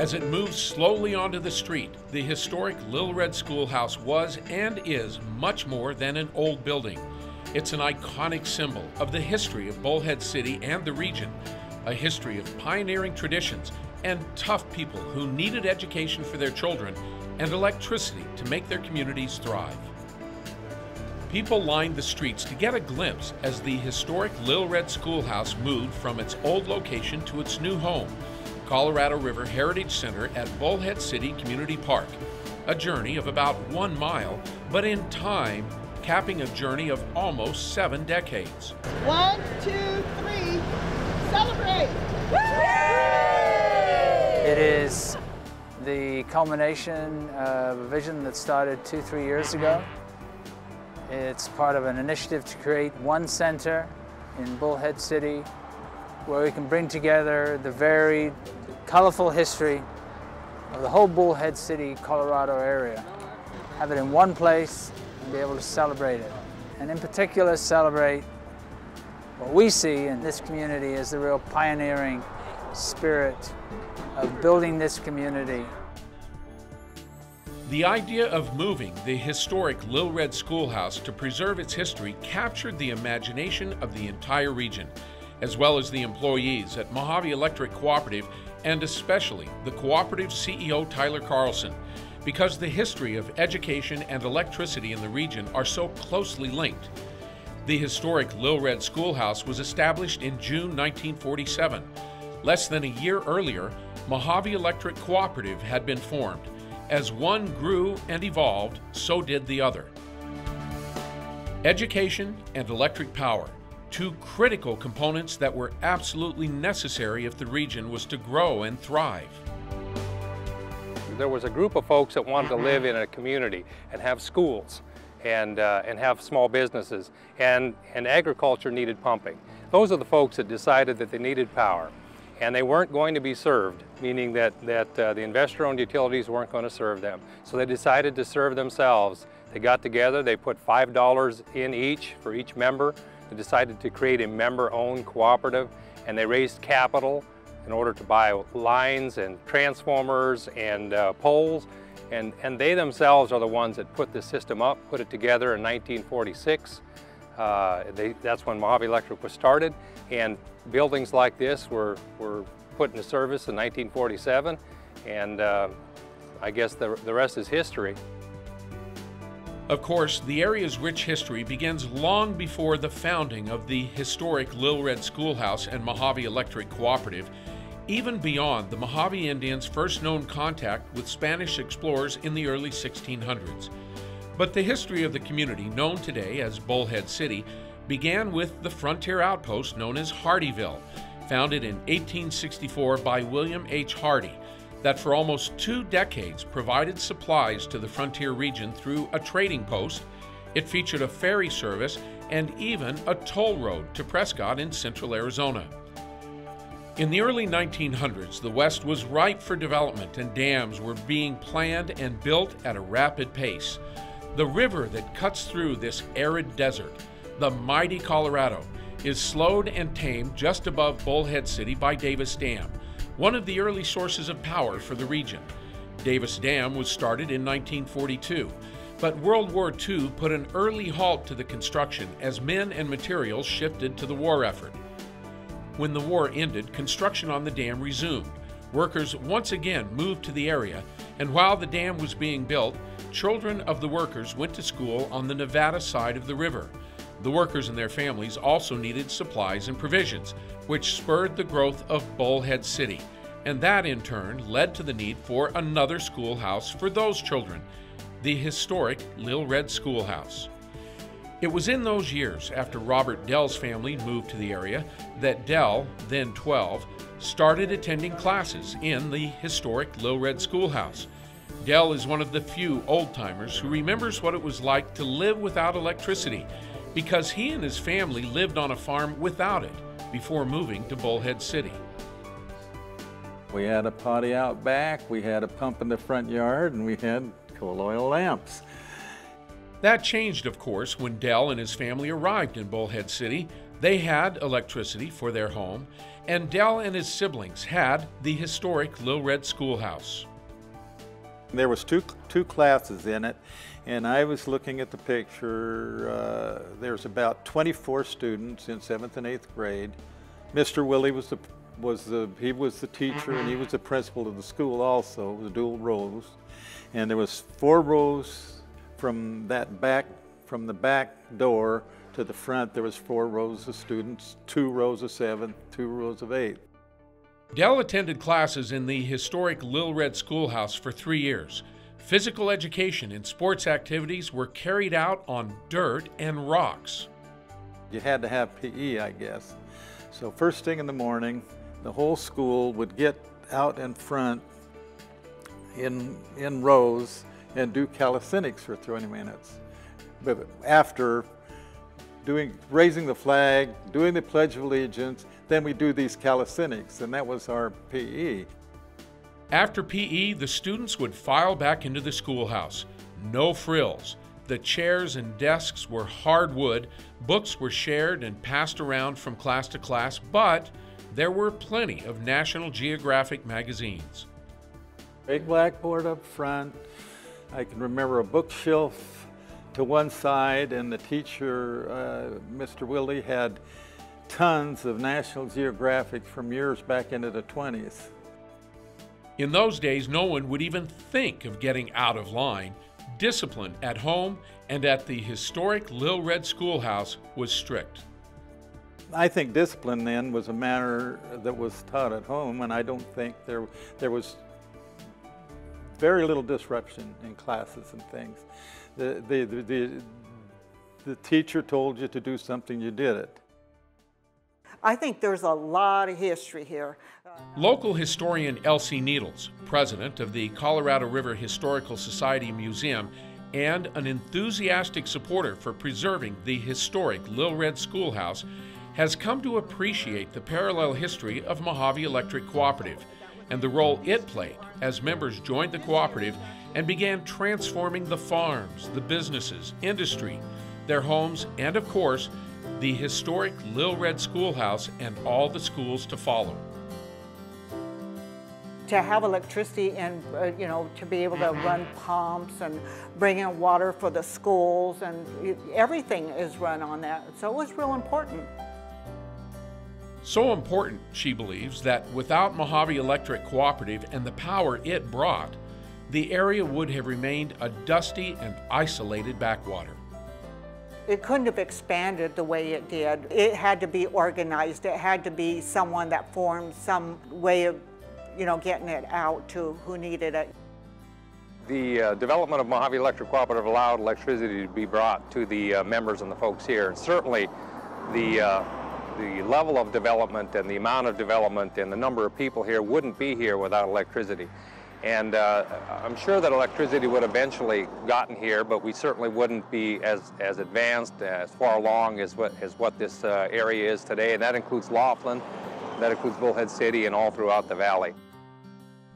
As it moves slowly onto the street, the historic Little Red Schoolhouse was and is much more than an old building. It's an iconic symbol of the history of Bullhead City and the region, a history of pioneering traditions and tough people who needed education for their children and electricity to make their communities thrive. People lined the streets to get a glimpse as the historic Little Red Schoolhouse moved from its old location to its new home, Colorado River Heritage Center at Bullhead City Community Park. A journey of about 1 mile, but in time, capping a journey of almost 7 decades. 1, 2, 3, celebrate! It is the culmination of a vision that started 2-3 years ago. It's part of an initiative to create one center in Bullhead City where we can bring together the varied, colorful history of the whole Bullhead City, Colorado area. Have it in one place and be able to celebrate it. And in particular, celebrate what we see in this community as the real pioneering spirit of building this community. The idea of moving the historic Little Red Schoolhouse to preserve its history captured the imagination of the entire region, as well as the employees at Mohave Electric Cooperative and especially the Cooperative CEO Tyler Carlson, because the history of education and electricity in the region are so closely linked. The historic Little Red Schoolhouse was established in June 1947. Less than a year earlier, Mohave Electric Cooperative had been formed. As one grew and evolved, so did the other. Education and electric power, two critical components that were absolutely necessary if the region was to grow and thrive. There was a group of folks that wanted to live in a community and have schools and have small businesses, and agriculture needed pumping. Those are the folks that decided that they needed power, and they weren't going to be served, meaning that the investor-owned utilities weren't going to serve them. So they decided to serve themselves. They got together, they put $5 in each for each member. They decided to create a member-owned cooperative, and they raised capital in order to buy lines and transformers and poles. And they themselves are the ones that put the system up, put it together in 1946. That's when Mohave Electric was started, and buildings like this were put into service in 1947, and I guess the rest is history. Of course, the area's rich history begins long before the founding of the historic Little Red Schoolhouse and Mohave Electric Cooperative, even beyond the Mohave Indians' first known contact with Spanish explorers in the early 1600s. But the history of the community, known today as Bullhead City, began with the frontier outpost known as Hardyville, founded in 1864 by William H. Hardy, that for almost 2 decades provided supplies to the frontier region through a trading post. It featured a ferry service and even a toll road to Prescott in central Arizona. In the early 1900s, the West was ripe for development and dams were being planned and built at a rapid pace. The river that cuts through this arid desert, the mighty Colorado, is slowed and tamed just above Bullhead City by Davis Dam, one of the early sources of power for the region. Davis Dam was started in 1942, but World War II put an early halt to the construction as men and materials shifted to the war effort. When the war ended, construction on the dam resumed. Workers once again moved to the area, and while the dam was being built, children of the workers went to school on the Nevada side of the river. The workers and their families also needed supplies and provisions, which spurred the growth of Bullhead City, and that in turn led to the need for another schoolhouse for those children, the historic Little Red Schoolhouse. It was in those years, after Robert Dell's family moved to the area, that Dell, then 12, started attending classes in the historic Little Red Schoolhouse. Dell is one of the few old-timers who remembers what it was like to live without electricity, because he and his family lived on a farm without it before moving to Bullhead City. We had a potty out back, we had a pump in the front yard, and we had coal oil lamps. That changed, of course, when Dell and his family arrived in Bullhead City. They had electricity for their home, and Dell and his siblings had the historic Little Red Schoolhouse. There was two classes in it, and I was looking at the picture. There's about 24 students in 7th and 8th grade. Mr. Willie was the teacher, and he was the principal of the school also. It was dual rows, and there was 4 rows from the back door to the front. There was 4 rows of students, 2 rows of 7th, 2 rows of 8th. Dell attended classes in the historic Little Red Schoolhouse for 3 years. Physical education and sports activities were carried out on dirt and rocks. You had to have PE, I guess. So first thing in the morning, the whole school would get out in front in rows and do calisthenics for 20 minutes. But after raising the flag, doing the Pledge of Allegiance, then we do these calisthenics, and that was our PE. After PE, the students would file back into the schoolhouse. No frills. The chairs and desks were hardwood, books were shared and passed around from class to class, but there were plenty of National Geographic magazines. Big blackboard up front. I can remember a bookshelf to one side, and the teacher, Mr. Willie, had tons of National Geographic from years back into the 20s. In those days, no one would even think of getting out of line. Discipline at home and at the historic Little Red Schoolhouse was strict. I think discipline then was a matter that was taught at home, and I don't think there was very little disruption in classes and things. The teacher told you to do something, you did it. I think there's a lot of history here. Local historian Elsie Needles, president of the Colorado River Historical Society Museum, and an enthusiastic supporter for preserving the historic Little Red Schoolhouse, has come to appreciate the parallel history of Mohave Electric Cooperative and the role it played as members joined the cooperative and began transforming the farms, the businesses, industry, their homes, and of course, the historic Little Red Schoolhouse and all the schools to follow. To have electricity and, to be able to run pumps and bring in water for the schools, and everything is run on that. So it was real important. So important, she believes, that without Mohave Electric Cooperative and the power it brought, the area would have remained a dusty and isolated backwater. It couldn't have expanded the way it did. It had to be organized. It had to be someone that formed some way of, getting it out to who needed it. The development of Mohave Electric Cooperative allowed electricity to be brought to the members and the folks here. And certainly the level of development and the amount of development and the number of people here wouldn't be here without electricity. And I'm sure that electricity would eventually gotten here, but we certainly wouldn't be as advanced, as far along as what this area is today. And that includes Laughlin, that includes Bullhead City, and all throughout the valley.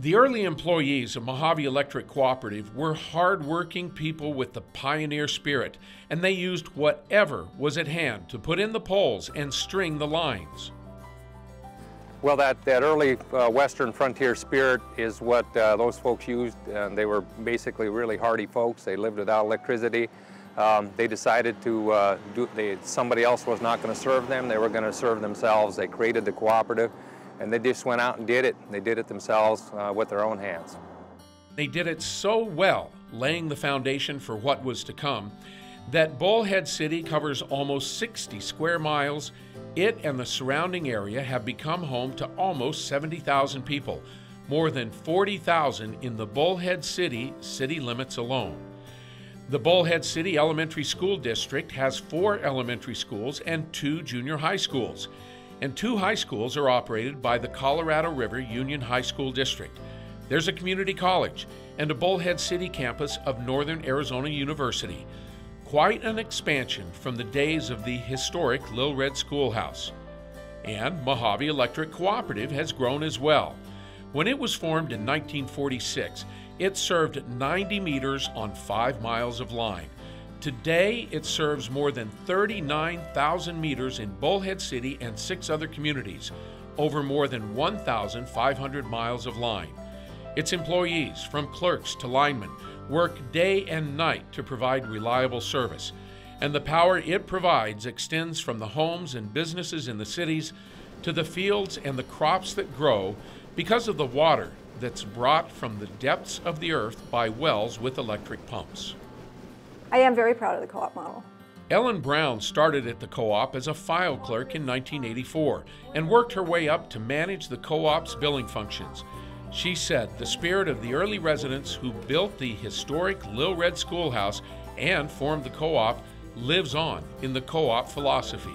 The early employees of Mohave Electric Cooperative were hard-working people with the pioneer spirit, and they used whatever was at hand to put in the poles and string the lines. Well, that early Western frontier spirit is what those folks used. They were basically really hardy folks. They lived without electricity. They decided somebody else was not going to serve them. They were going to serve themselves. They created the cooperative, and they just went out and did it. They did it themselves with their own hands. They did it so well, laying the foundation for what was to come, that Bullhead City covers almost 60 square miles. It and the surrounding area have become home to almost 70,000 people, more than 40,000 in the Bullhead City city limits alone. The Bullhead City Elementary School District has 4 elementary schools and 2 junior high schools, and 2 high schools are operated by the Colorado River Union High School District. There's a community college and a Bullhead City campus of Northern Arizona University. Quite an expansion from the days of the historic Little Red Schoolhouse. And Mohave Electric Cooperative has grown as well. When it was formed in 1946, it served 90 meters on 5 miles of line. Today, it serves more than 39,000 meters in Bullhead City and 6 other communities, over more than 1,500 miles of line. Its employees, from clerks to linemen, work day and night to provide reliable service, and the power it provides extends from the homes and businesses in the cities to the fields and the crops that grow because of the water that's brought from the depths of the earth by wells with electric pumps. I am very proud of the co-op model. Ellen Brown started at the co-op as a file clerk in 1984 and worked her way up to manage the co-op's billing functions. She said the spirit of the early residents who built the historic Little Red Schoolhouse and formed the co-op lives on in the co-op philosophy.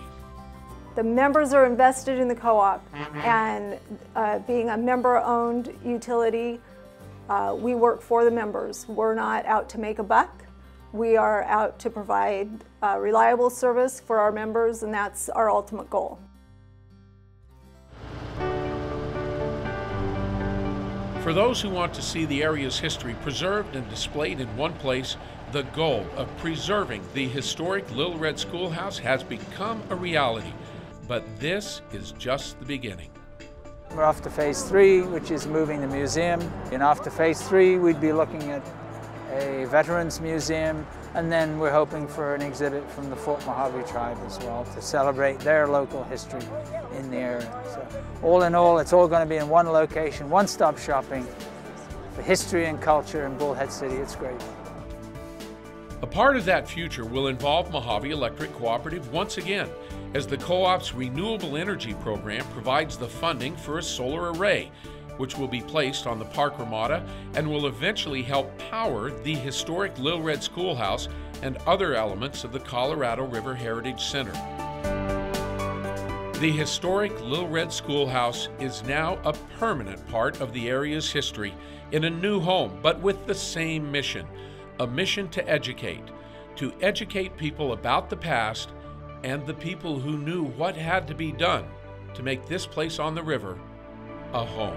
The members are invested in the co-op, and being a member-owned utility, we work for the members. We're not out to make a buck. We are out to provide reliable service for our members, and that's our ultimate goal. For those who want to see the area's history preserved and displayed in one place, the goal of preserving the historic Little Red Schoolhouse has become a reality. But this is just the beginning. We're off to phase 3, which is moving the museum. And off to phase 3, we'd be looking at a veterans museum, and then we're hoping for an exhibit from the Fort Mohave tribe as well to celebrate their local history in the area. So all in all, it's all going to be in one location, one-stop shopping for history and culture in Bullhead City. It's great. A part of that future will involve Mohave Electric Cooperative once again, as the co-op's renewable energy program provides the funding for a solar array, which will be placed on the park ramada and will eventually help power the historic Little Red Schoolhouse and other elements of the Colorado River Heritage Center. The historic Little Red Schoolhouse is now a permanent part of the area's history in a new home, but with the same mission, a mission to educate people about the past and the people who knew what had to be done to make this place on the river a home.